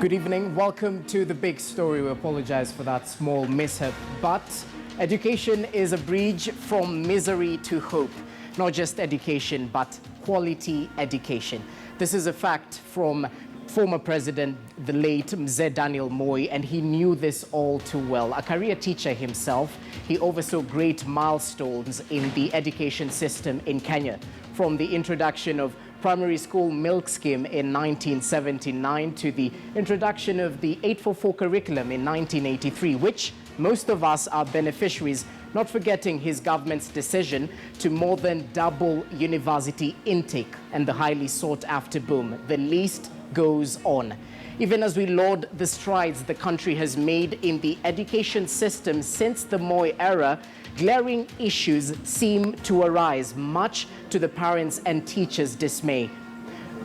Good evening. Welcome to the big story. We apologize for that small mishap, but education is a bridge from misery to hope. Not just education, but quality education. This is a fact from former President, the late Mzee Daniel Moi, and he knew this all too well. A career teacher himself, he oversaw great milestones in the education system in Kenya, from the introduction of primary school milk scheme in 1979 to the introduction of the 844 curriculum in 1983, which most of us are beneficiaries, not forgetting his government's decision to more than double university intake and the highly sought after boom. The list goes on. Even as we laud the strides the country has made in the education system since the Moi era, glaring issues seem to arise, much to the parents' and teachers' dismay.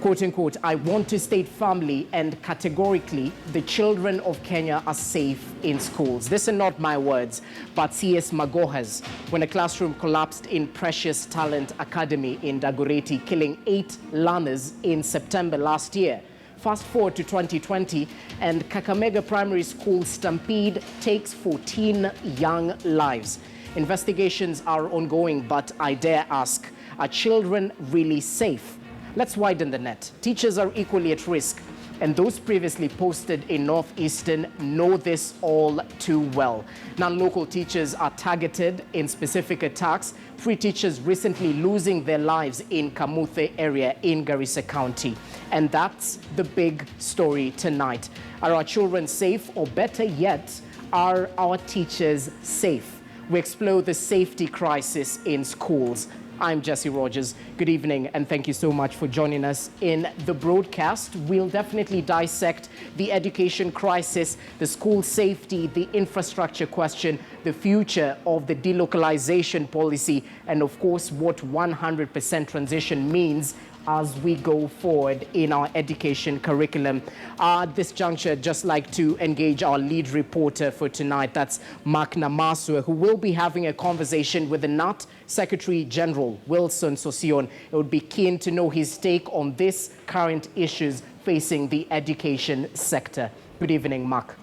Quote unquote, I want to state firmly and categorically the children of Kenya are safe in schools. These are not my words, but C.S. Magoha's, when a classroom collapsed in Precious Talent Academy in Dagoretti, killing 8 learners in September last year. Fast forward to 2020, and Kakamega Primary School stampede takes 14 young lives. Investigations are ongoing, but I dare ask, are children really safe? Let's widen the net. Teachers are equally at risk, and those previously posted in Northeastern know this all too well. Non-local teachers are targeted in specific attacks. 3 teachers recently losing their lives in Kamuthe area in Garissa County. And that's the big story tonight. Are our children safe, or better yet, are our teachers safe? We explore the safety crisis in schools. I'm Jesse Rogers. Good evening, and thank you so much for joining us in the broadcast. We'll definitely dissect the education crisis, the school safety, the infrastructure question, the future of the delocalization policy, and of course, what 100% transition means as we go forward in our education curriculum. At this juncture, I'd just like to engage our lead reporter for tonight. That's Mark Namaswa, who will be having a conversation with the NAT Secretary General, Wilson Sossion. It would be keen to know his take on these current issues facing the education sector. Good evening, Mark.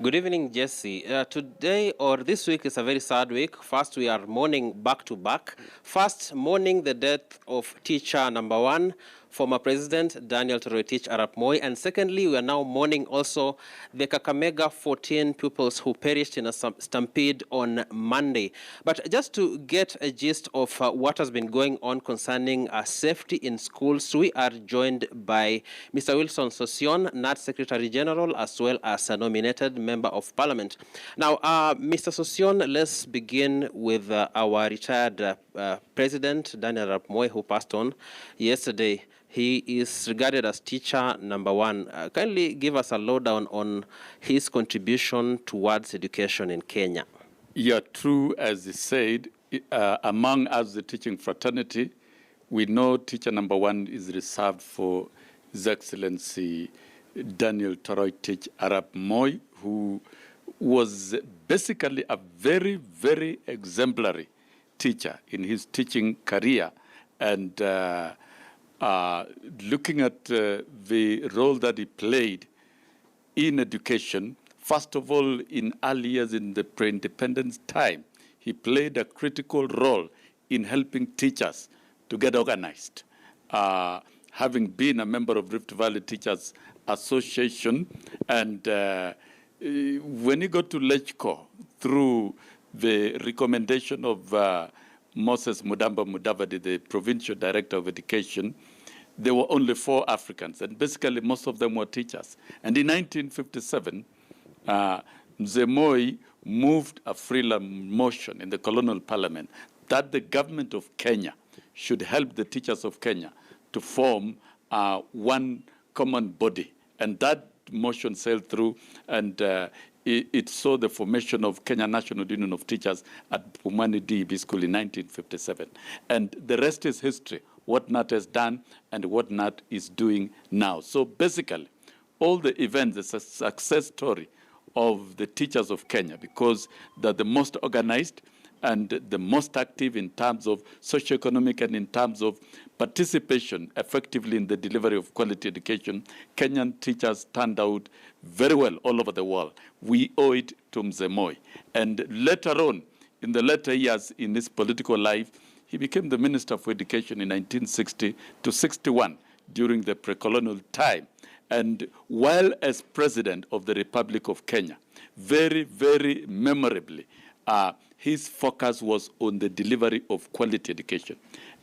Good evening, Jesse. Today or this week is a very sad week. First, we are mourning back to back. First, mourning the death of teacher number 1, former President Daniel Toroitich Arap Moi. And secondly, we are now mourning also the Kakamega 14 pupils who perished in a stampede on Monday. But just to get a gist of what has been going on concerning safety in schools, we are joined by Mr. Wilson Sossion, NAT Secretary General, as well as a nominated Member of Parliament. Now, Mr. Sossion, let's begin with our retired President Daniel Arap Moi, who passed on yesterday. He is regarded as teacher number 1. Kindly give us a lowdown on his contribution towards education in Kenya. Yeah, true, as he said, among us, the teaching fraternity, we know teacher number 1 is reserved for His Excellency Daniel Toroitich Arap Moi, who was basically a very, very exemplary teacher in his teaching career. And looking at the role that he played in education, first of all, in early years in the pre-independence time, he played a critical role in helping teachers to get organized. Having been a member of Rift Valley Teachers Association, and when he got to LegCo through the recommendation of Moses Mudamba Mudavadi, the provincial director of education, there were only 4 Africans, and basically most of them were teachers. And in 1957, Mzee Moi moved a freelance motion in the colonial parliament that the government of Kenya should help the teachers of Kenya to form one common body. And that motion sailed through, and it saw the formation of Kenya National Union of Teachers at Pumwani DEB School in 1957. And the rest is history, what NAT has done and what NAT is doing now. So basically, all the events, it's a success story of the teachers of Kenya, because they're the most organized, and the most active in terms of socioeconomic and in terms of participation effectively in the delivery of quality education. Kenyan teachers turned out very well all over the world. We owe it to Mzee Moi. And later on, in the later years in his political life, he became the Minister for Education in 1960 to 61 during the pre-colonial time. And while as President of the Republic of Kenya, very, very memorably, his focus was on the delivery of quality education.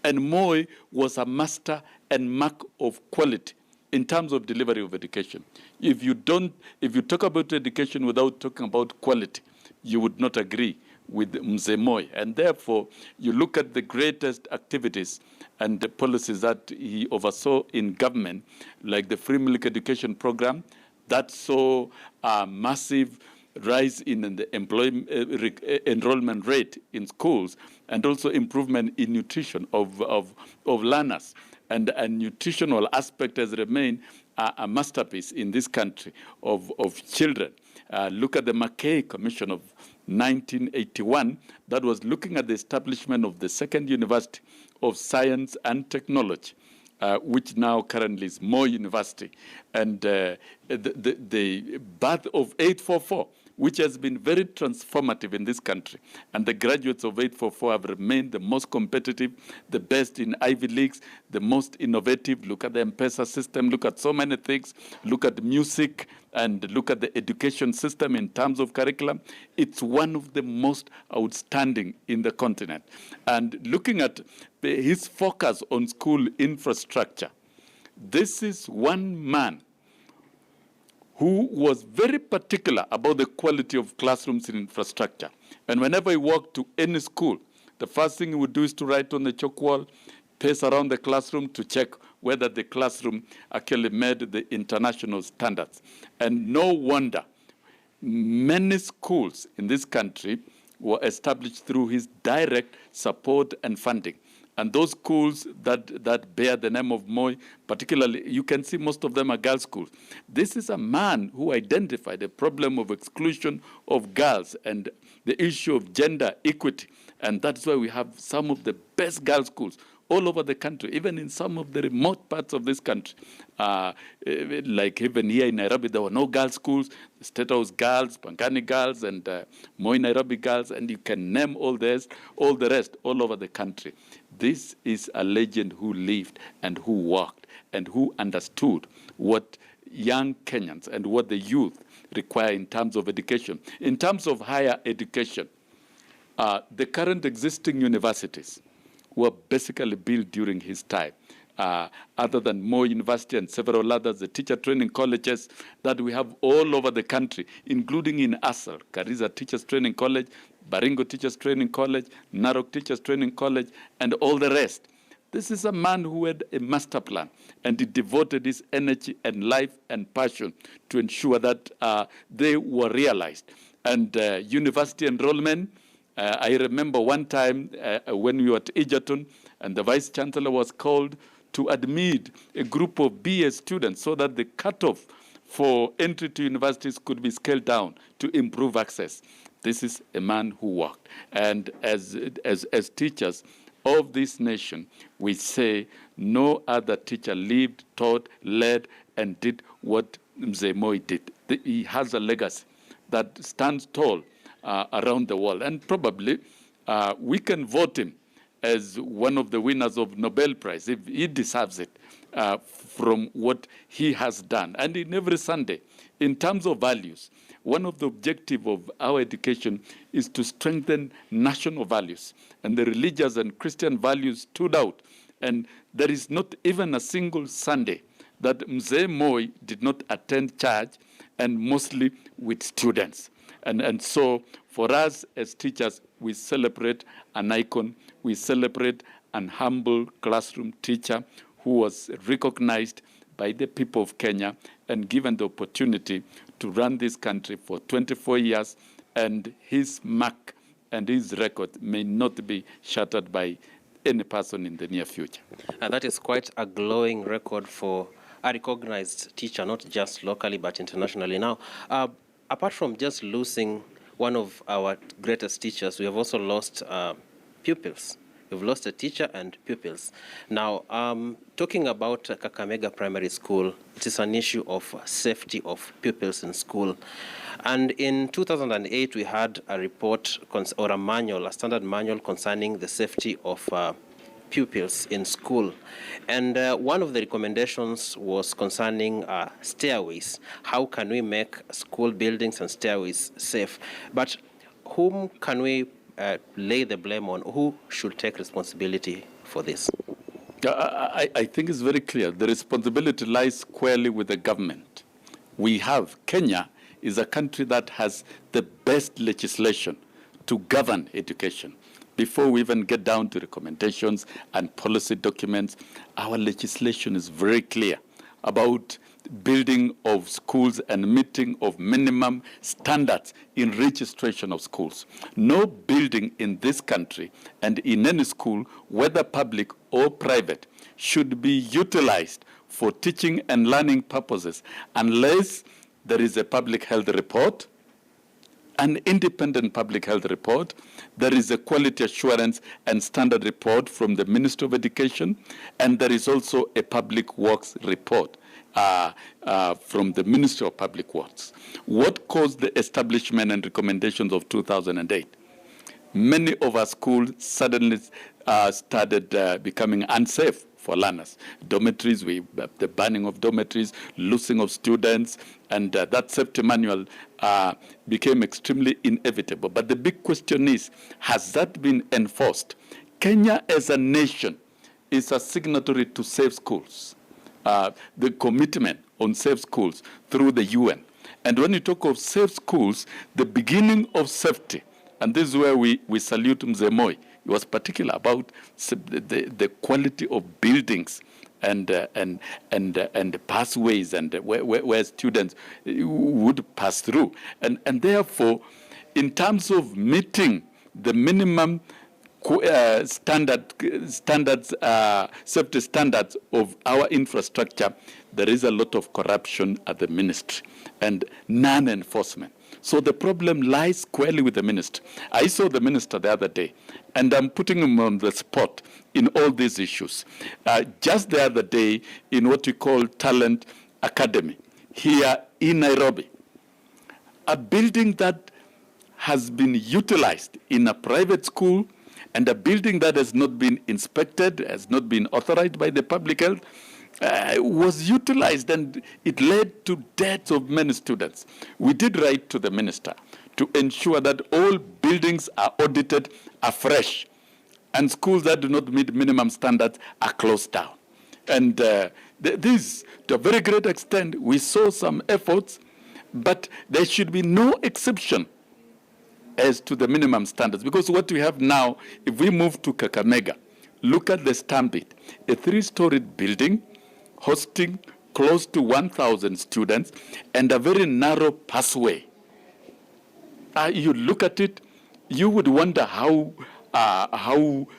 And Moi was a master and mark of quality in terms of delivery of education. If you talk about education without talking about quality, you would not agree with Mzee Moi. And therefore, you look at the greatest activities and the policies that he oversaw in government, like the free milk education program, that saw a massive rise in the enrollment rate in schools, and also improvement in nutrition of learners. And a nutritional aspect has remained a masterpiece in this country of children. Look at the McKay Commission of 1981 that was looking at the establishment of the second University of Science and Technology, which now currently is Moi University, and the birth of 844, which has been very transformative in this country. And the graduates of 844 have remained the most competitive, the best in Ivy Leagues, the most innovative. Look at the M-Pesa system, look at so many things, look at music, and look at the education system in terms of curriculum. It's one of the most outstanding in the continent. And looking at his focus on school infrastructure, this is one man who was very particular about the quality of classrooms and infrastructure. And whenever he walked to any school, the first thing he would do is to write on the chalk wall, pace around the classroom to check whether the classroom actually met the international standards. And no wonder many schools in this country were established through his direct support and funding. And those schools that bear the name of Moi, particularly, you can see most of them are girls' schools. This is a man who identified the problem of exclusion of girls and the issue of gender equity. And that's why we have some of the best girls' schools all over the country, even in some of the remote parts of this country. Like even here in Nairobi, there were no girls' schools, State House girls, Pangani girls, and Moi Nairobi girls, and you can name all the rest all over the country. This is a legend who lived and who worked and who understood what young Kenyans and what the youth require in terms of education. In terms of higher education, the current existing universities were basically built during his time. Other than Moi University and several others, the teacher training colleges that we have all over the country, including in Asal, Kariza Teachers Training College, Baringo Teachers Training College, Narok Teachers Training College, and all the rest. This is a man who had a master plan, and he devoted his energy and life and passion to ensure that they were realized. And university enrollment, I remember one time when we were at Egerton, and the Vice Chancellor was called to admit a group of BA students so that the cutoff for entry to universities could be scaled down to improve access. This is a man who worked. And as teachers of this nation, we say no other teacher lived, taught, led, and did what Mzee Moi did. He has a legacy that stands tall around the world. And probably we can vote him as one of the winners of Nobel Prize, if he deserves it, from what he has done. And in every Sunday, in terms of values, one of the objectives of our education is to strengthen national values. And the religious and Christian values stood out. And there is not even a single Sunday that Mzee Moi did not attend church, and mostly with students. And so for us as teachers, we celebrate an icon. We celebrate an humble classroom teacher who was recognized by the people of Kenya and given the opportunity to run this country for 24 years, and his mark and his record may not be shattered by any person in the near future. And that is quite a glowing record for a recognized teacher, not just locally but internationally. Now, apart from just losing one of our greatest teachers, we have also lost pupils. We've lost a teacher and pupils. Now, talking about Kakamega Primary School, it is an issue of safety of pupils in school. And in 2008, we had a report or a manual, a standard manual concerning the safety of pupils in school. And one of the recommendations was concerning stairways. How can we make school buildings and stairways safe? But whom can we lay the blame on? Who should take responsibility for this? I think it's very clear. The responsibility lies squarely with the government. Kenya is a country that has the best legislation to govern education. Before we even get down to recommendations and policy documents, our legislation is very clear about building of schools and meeting of minimum standards in registration of schools. No building in this country and in any school, whether public or private, should be utilized for teaching and learning purposes unless there is a public health report, an independent public health report, there is a quality assurance and standard report from the Ministry of Education, and there is also a public works report from the Ministry of Public Works. What caused the establishment and recommendations of 2008? Many of our schools suddenly started becoming unsafe for learners. Dormitories, the banning of dormitories, losing of students, and that safety manual became extremely inevitable. But the big question is, has that been enforced? Kenya as a nation is a signatory to Safe Schools, the commitment on safe schools through the UN. And when you talk of safe schools, the beginning of safety, and this is where we salute Mzee Moi. He was particular about the quality of buildings and the pathways and where students would pass through. And therefore, in terms of meeting the minimum safety standards of our infrastructure, there is a lot of corruption at the ministry and non-enforcement. So the problem lies squarely with the minister. I saw the minister the other day, and I'm putting him on the spot in all these issues. Just the other day, in what we call Talent Academy, here in Nairobi, a building that has been utilized in a private school and a building that has not been inspected, has not been authorized by the public health, was utilized, and it led to deaths of many students. We did write to the minister to ensure that all buildings are audited afresh and schools that do not meet minimum standards are closed down. And this, to a very great extent, we saw some efforts, but there should be no exception as to the minimum standards. Because what we have now, if we move to Kakamega, look at the Stambit, a 3-storied building hosting close to 1,000 students and a very narrow pathway. You look at it, you would wonder how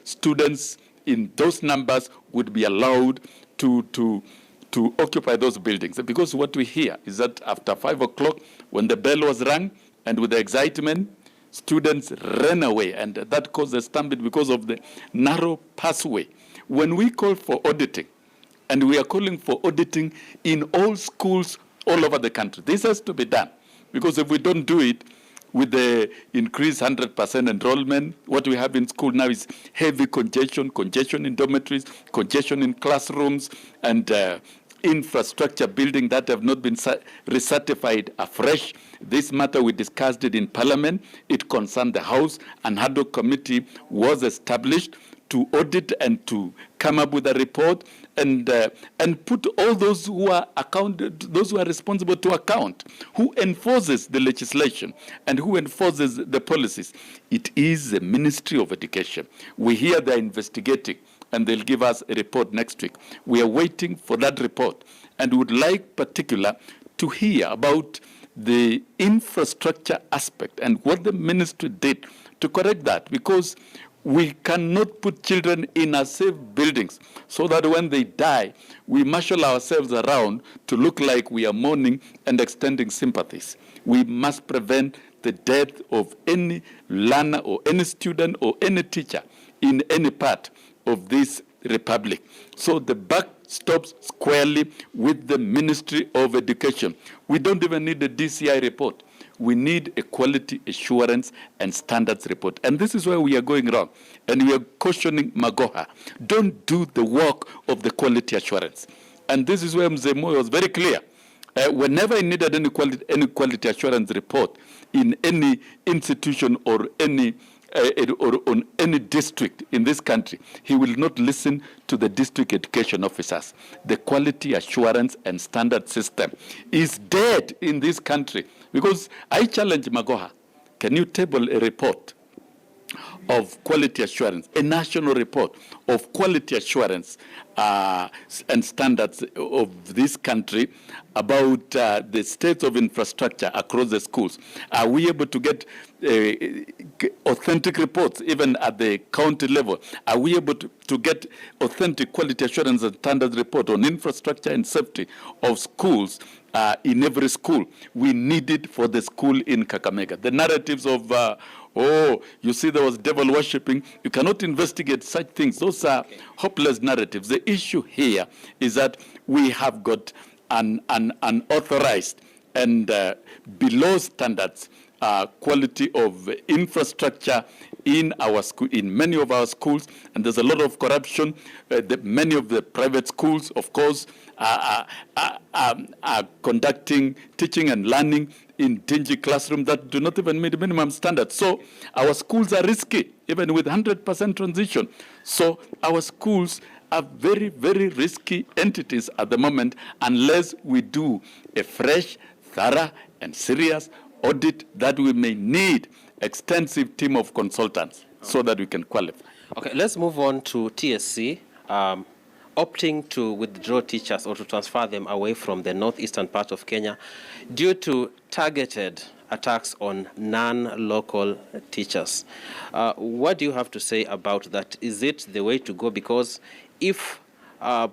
students in those numbers would be allowed to occupy those buildings. Because what we hear is that after 5 o'clock, when the bell was rung, and with the excitement, students ran away, and that caused a stampede because of the narrow pathway. When we call for auditing, and we are calling for auditing in all schools all over the country, this has to be done. Because if we don't do it, with the increased 100% enrollment, what we have in school now is heavy congestion in dormitories, congestion in classrooms, and infrastructure building that have not been recertified afresh. This matter, we discussed it in Parliament. It concerned the House, and ad hoc committee was established to audit and to come up with a report and put all those who are responsible to account, who enforces the legislation and who enforces the policies. It is the Ministry of Education. We hear they're investigating, and they'll give us a report next week. We are waiting for that report, and would like particular to hear about the infrastructure aspect and what the ministry did to correct that, because we cannot put children in unsafe buildings so that when they die, we marshal ourselves around to look like we are mourning and extending sympathies. We must prevent the death of any learner or any student or any teacher in any part of this republic. So the buck stops squarely with the Ministry of Education. We don't even need a DCI report. We need a quality assurance and standards report. And this is where we are going wrong. And we are cautioning Magoha. Don't do the work of the quality assurance. And this is where Mzee Moi was very clear. Whenever I needed any quality assurance report in any institution or any or on any district in this country, he will not listen to the district education officers. The quality assurance and standard system is dead in this country. Because I challenge Magoha, can you table a report of quality assurance, a national report of quality assurance and standards of this country about the state of infrastructure across the schools? Are we able to get authentic reports even at the county level? Are we able to get authentic quality assurance and standards report on infrastructure and safety of schools in every school? We need it for the school in Kakamega. The narratives of oh, you see there was devil worshipping. You cannot investigate such things. Those are hopeless narratives. The issue here is that we have got an unauthorized and below standards quality of infrastructure in our school, in many of our schools, and there's a lot of corruption. Many of the private schools, of course, are conducting teaching and learning in dingy classrooms that do not even meet minimum standards. So our schools are risky, even with 100% transition. So our schools are very, very risky entities at the moment unless we do a fresh, thorough, and serious audit that we may need extensive team of consultants so that we can qualify. Okay, let's move on to TSC. Opting to withdraw teachers or to transfer them away from the northeastern part of Kenya due to targeted attacks on non-local teachers. What do you have to say about that? Is it the way to go? Because if a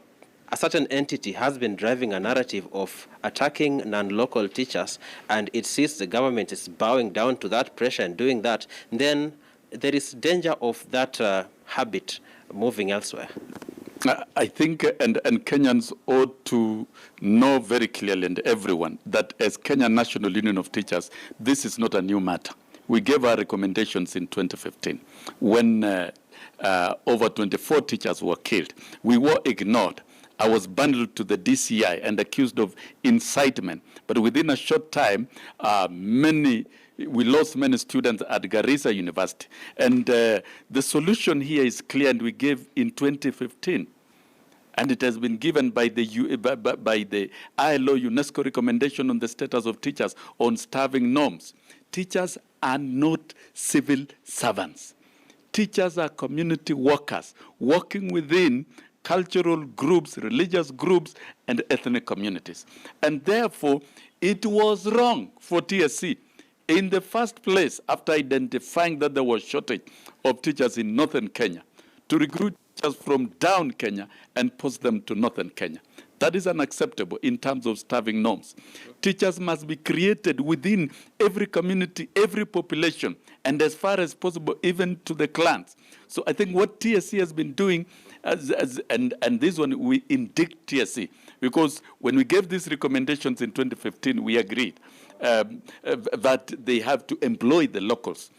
certain entity has been driving a narrative of attacking non-local teachers and it sees the government is bowing down to that pressure and doing that, then there is danger of that habit moving elsewhere. I think, and Kenyans ought to know very clearly, and everyone, that as Kenya National Union of Teachers, this is not a new matter. We gave our recommendations in 2015 when over 24 teachers were killed. We were ignored. I was bundled to the DCI and accused of incitement. But within a short time, we lost many students at Garissa University. And the solution here is clear, and we gave in 2015. And it has been given by the ILO UNESCO recommendation on the status of teachers on staffing norms. Teachers are not civil servants. Teachers are community workers working within cultural groups, religious groups, and ethnic communities. And therefore, it was wrong for TSC in the first place, after identifying that there was shortage of teachers in northern Kenya, to recruit teachers from down Kenya and post them to northern Kenya. That is unacceptable in terms of staffing norms. Teachers must be created within every community, every population, and as far as possible, even to the clans. So I think what TSC has been doing, and this one, we indict TSC, because when we gave these recommendations in 2015, we agreed that they have to employ the locals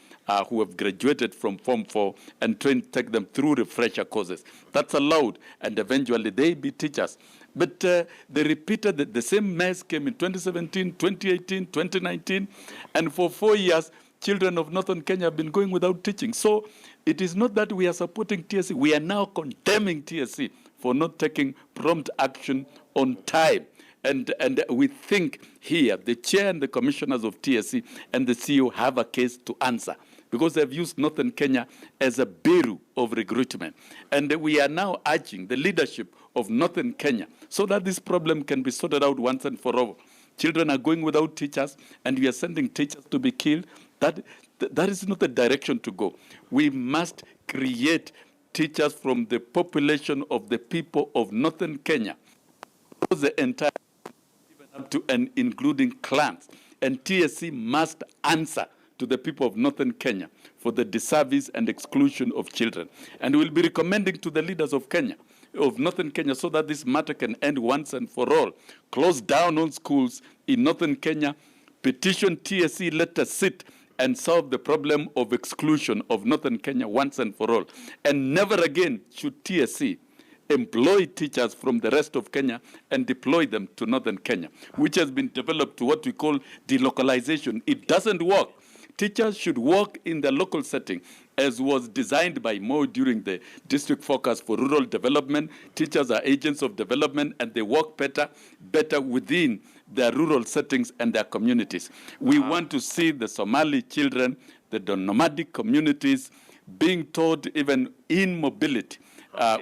who have graduated from Form 4 and take them through refresher courses. That's allowed, and eventually they be teachers. But they repeated that the same mess came in 2017, 2018, 2019, and for 4 years, children of northern Kenya have been going without teaching. So it is not that we are supporting TSC. We are now condemning TSC for not taking prompt action on time. And we think here the chair and the commissioners of TSC and the CEO have a case to answer, because they've used northern Kenya as a bureau of recruitment. And we are now urging the leadership of northern Kenya so that this problem can be sorted out once and for all. Children are going without teachers, and we are sending teachers to be killed. That is not the direction to go. We must create teachers from the population of the people of northern Kenya, the entire, even up to and including clans. And TSC must answer to the people of Northern Kenya for the disservice and exclusion of children. And we'll be recommending to the leaders of Kenya, of Northern Kenya, so that this matter can end once and for all. Close down all schools in Northern Kenya, petition TSC, let us sit and solve the problem of exclusion of Northern Kenya once and for all. And never again should TSC employ teachers from the rest of Kenya and deploy them to Northern Kenya, which has been developed to what we call delocalization. It doesn't work. Teachers should work in the local setting, as was designed by Mo during the district focus for rural development. Teachers are agents of development, and they work better within their rural settings and their communities. We want to see the Somali children, the nomadic communities being taught even in mobility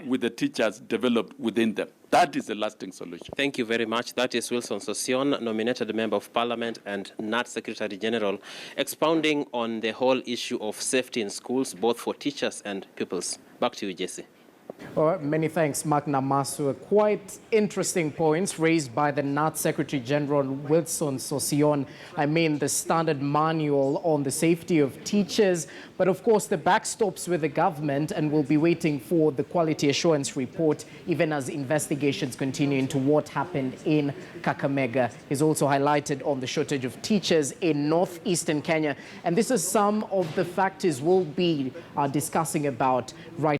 with the teachers developed within them. That is a lasting solution. Thank you very much. That is Wilson Sossion, nominated Member of Parliament and NAT Secretary General, expounding on the whole issue of safety in schools, both for teachers and pupils. Back to you, Jesse. Many thanks, Mark Namasu. Quite interesting points raised by the NAT Secretary General Wilson Sossion. I mean, the standard manual on the safety of teachers, but of course the backstops with the government, and we'll be waiting for the quality assurance report even as investigations continue into what happened in Kakamega. He's also highlighted on the shortage of teachers in northeastern Kenya, and this is some of the factors we'll be discussing about right